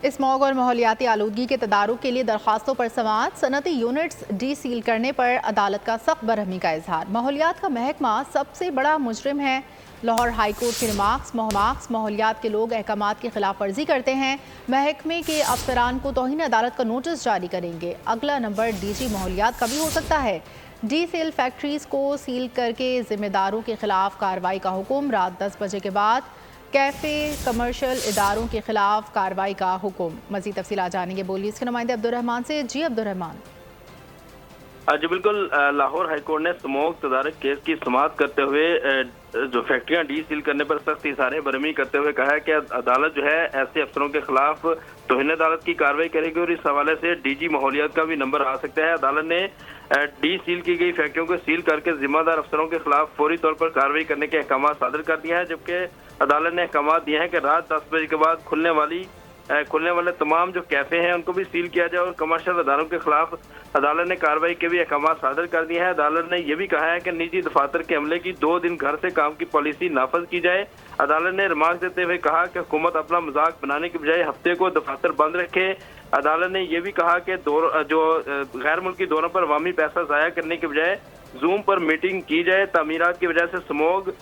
Smog और माहौलियाती आलूदगी के तदारुक के लिए दरख्वास्तों पर समाअत, सनती यूनिट्स डी सील करने पर अदालत का सख्त बरहमी का इजहार। माहौलियात का महकमा सबसे बड़ा मुजरिम है। लाहौर हाई कोर्ट के रिमार्क्स, माहौलियात के लोग अहकामात की खिलाफ वर्जी करते हैं, महकमे के अफसरान को तौहीन अदालत का नोटिस जारी करेंगे। अगला नंबर डीजी माहौलियात का भी हो सकता है। डी सेल फैक्ट्रीज को सील करके जिम्मेदारों के खिलाफ कार्रवाई का हुक्म। रात 10 बजे के बाद कैफ़े कमर्शियल इदारों के खिलाफ कार्रवाई का हुक्म। मज़ीद तफसीलात जानेंगे बोलीस के नुमाइंदे अब्दुर्रहमान से। जी अब्दुर्रहमान। जी बिल्कुल, लाहौर हाईकोर्ट ने स्मोक तदारक केस की समाअत करते हुए जो फैक्ट्रियां डी सील करने पर सख्त इज़हार बरहमी करते हुए कहा है कि अदालत जो है ऐसे अफसरों के खिलाफ तौहीन अदालत की कार्रवाई करेगी और इस हवाले से डीजी माहौलियात का भी नंबर आ सकता है। अदालत ने डी सील की गई फैक्ट्रियों को सील करके जिम्मेदार अफसरों के खिलाफ फौरी तौर पर कार्रवाई करने के अहकाम सादर कर दिया है, जबकि अदालत ने अहकाम दिए हैं कि रात 10 बजे के बाद खुलने वाले तमाम जो कैफे हैं उनको भी सील किया जाए और कमर्शियल अदारों के खिलाफ अदालत ने कार्रवाई के भी अहकाम सादर कर दिए हैं। अदालत ने यह भी कहा है कि निजी दफातर के अमले की 2 दिन घर से काम की पॉलिसी नाफज की जाए। अदालत ने रिमार्क देते हुए कहा कि हुकूमत अपना मजाक बनाने के बजाय हफ्ते को दफातर बंद रखे। अदालत ने यह भी कहा कि जो गैर मुल्की दौरों पर अवामी पैसा ज़ाया करने के बजाय जूम पर मीटिंग की जाए। तामीरात की वजह से स्मोग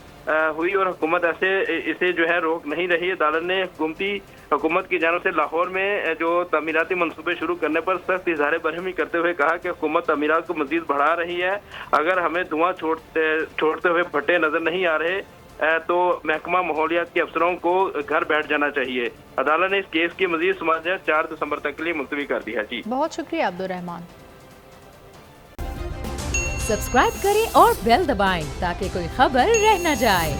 हुई और हुकूमत इसे जो है रोक नहीं रही। अदालत ने हुकूमत की जानिब से लाहौर में जो तामीराती मनसूबे शुरू करने पर सख्त इज़हार बरहमी करते हुए कहा कि हुकूमत तामीरात को मजीद बढ़ा रही है। अगर हमें धुआं छोड़ते हुए भट्टे नजर नहीं आ रहे तो महकमा माहौलियात के अफसरों को घर बैठ जाना चाहिए। अदालत ने इस केस की मजीद समाअत 4 दिसंबर तक के लिए मुलतवी कर दी है। जी बहुत शुक्रिया अब्दुर्रहमान। सब्सक्राइब करें और बेल दबाएं ताकि कोई खबर रह न जाए।